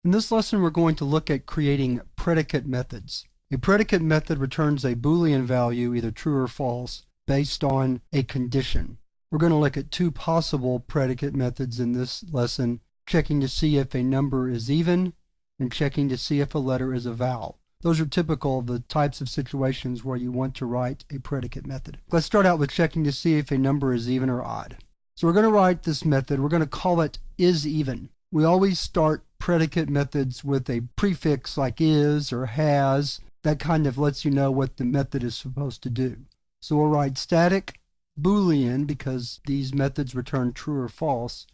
In this lesson, we're going to look at creating predicate methods. A predicate method returns a Boolean value, either true or false, based on a condition. We're going to look at two possible predicate methods in this lesson, checking to see if a number is even and checking to see if a letter is a vowel. Those are typical of the types of situations where you want to write a predicate method. Let's start out with checking to see if a number is even or odd. So we're going to write this method. We're going to call it isEven. We always start predicate methods with a prefix like is or has. That kind of lets you know what the method is supposed to do. So we'll write static Boolean because these methods return true or false.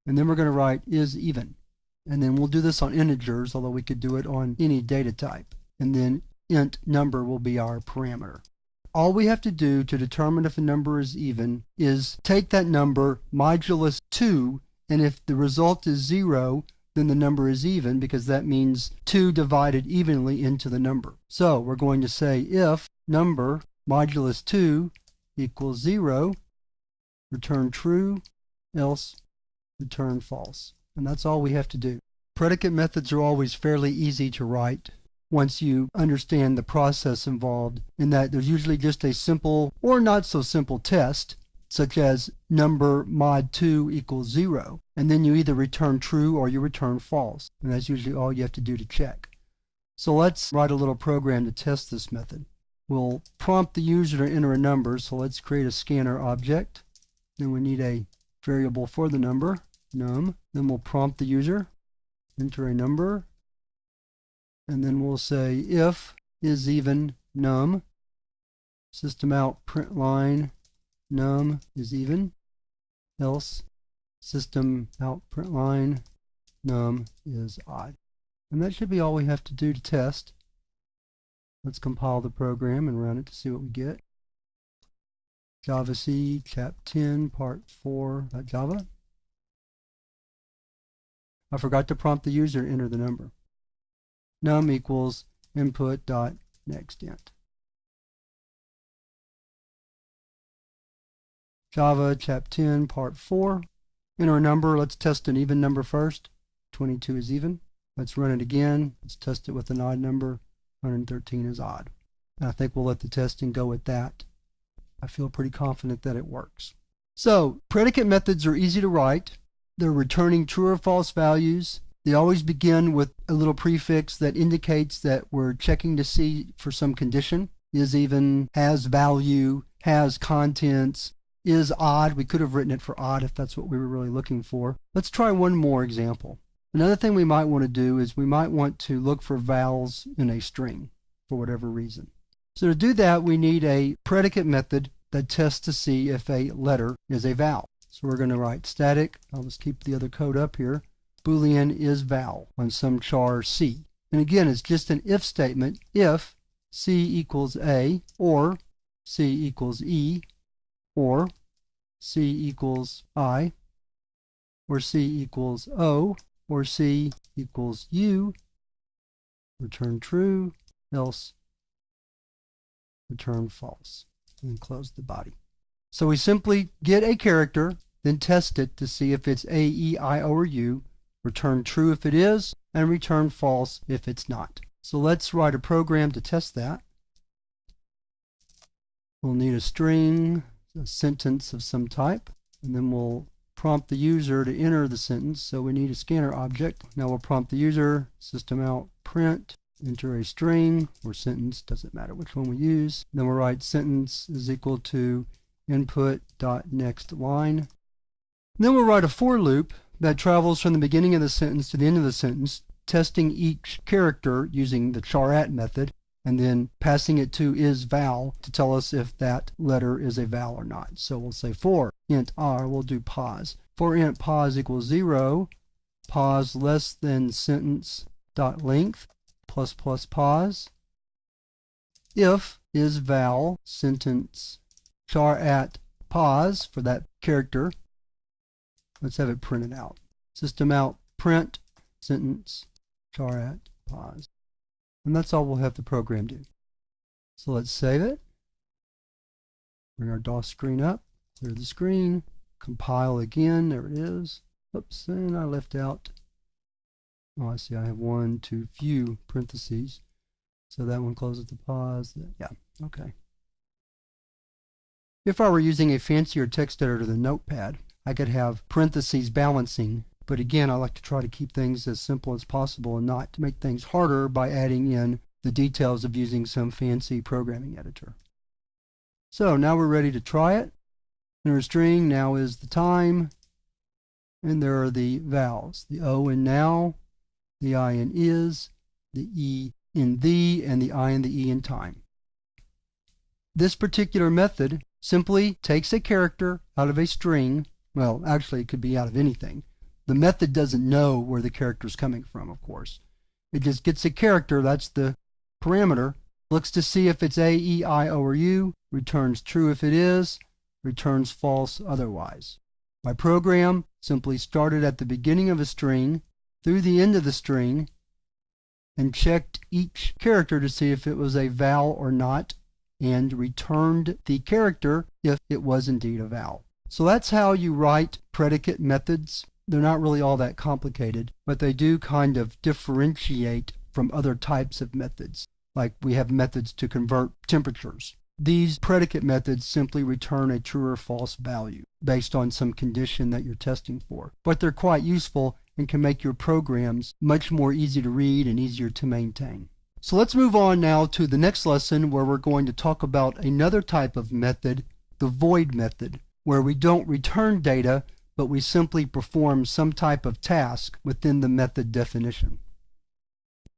And then we're going to write isEven. And then we'll do this on integers, although we could do it on any data type. And then int number will be our parameter. All we have to do to determine if a number is even is take that number modulus 2, and if the result is 0, then the number is even, because that means 2 divided evenly into the number. So we're going to say if number modulus 2 equals 0, return true, else return false. And that's all we have to do. Predicate methods are always fairly easy to write once you understand the process involved, in that there's usually just a simple or not so simple test, such as number mod 2 equals 0, and then you either return true or you return false, and that's usually all you have to do to check. So let's write a little program to test this method. We'll prompt the user to enter a number, so let's create a scanner object. Then we need a variable for the number, num. Then we'll prompt the user, enter a number, and then we'll say if isEven num, system out print line num is even, else system out print line num is odd. And that should be all we have to do to test. Let's compile the program and run it to see what we get. Java C, chap 10, part 4.java. I forgot to prompt the user to enter the number. Num equals input.nextInt. Java, chap 10, part 4. Enter a number. Let's test an even number first. 22 is even. Let's run it again. Let's test it with an odd number. 113 is odd. And I think we'll let the testing go at that. I feel pretty confident that it works. So, predicate methods are easy to write. They're returning true or false values. They always begin with a little prefix that indicates that we're checking to see for some condition. isEven, has value, has contents, is odd. We could have written it for odd if that's what we were really looking for. Let's try one more example. Another thing we might want to do is we might want to look for vowels in a string for whatever reason. So to do that, we need a predicate method that tests to see if a letter is a vowel. So we're going to write static, I'll just keep the other code up here, Boolean is vowel on some char C. And again, it's just an if statement. If C equals A, or C equals E, or C equals I, or C equals O, or C equals U, return true, else return false, and close the body. So we simply get a character, then test it to see if it's A, E, I, O, or U, return true if it is, and return false if it's not. So let's write a program to test that. We'll need a string, a sentence of some type, and then we'll prompt the user to enter the sentence. So we need a scanner object. Now we'll prompt the user, system out print, enter a string or sentence, doesn't matter which one we use. Then we'll write sentence is equal to input.nextLine. Then we'll write a for loop that travels from the beginning of the sentence to the end of the sentence, testing each character using the charat method, and then passing it to isVal to tell us if that letter is a vowel or not. So we'll say for int r, we'll do pause. For int pause equals 0, pause less than sentence dot length plus plus pause. If isVal sentence charat pause for that character. Let's have it printed out. System out print sentence charat pause. And that's all we'll have the program do. So let's save it. Bring our DOS screen up, clear the screen, compile again, there it is. Oops, and I left out Oh, I see I have one too few parentheses. So that one closes the pause. Yeah, okay. If I were using a fancier text editor than Notepad, I could have parentheses balancing. But again, I like to try to keep things as simple as possible and not to make things harder by adding in the details of using some fancy programming editor. So now we're ready to try it. In our string, now is the time, and there are the vowels, the O in now, the I in is, the E in the, and the I and the E in time. This particular method simply takes a character out of a string. Well, actually it could be out of anything. The method doesn't know where the character is coming from, of course. It just gets a character, that's the parameter, looks to see if it's A, E, I, O, or U, returns true if it is, returns false otherwise. My program simply started at the beginning of a string, through the end of the string, and checked each character to see if it was a vowel or not, and returned the character if it was indeed a vowel. So that's how you write predicate methods. They're not really all that complicated, but they do kind of differentiate from other types of methods. Like we have methods to convert temperatures. These predicate methods simply return a true or false value based on some condition that you're testing for. But they're quite useful and can make your programs much more easy to read and easier to maintain. So let's move on now to the next lesson, where we're going to talk about another type of method, the void method, where we don't return data, but we simply perform some type of task within the method definition.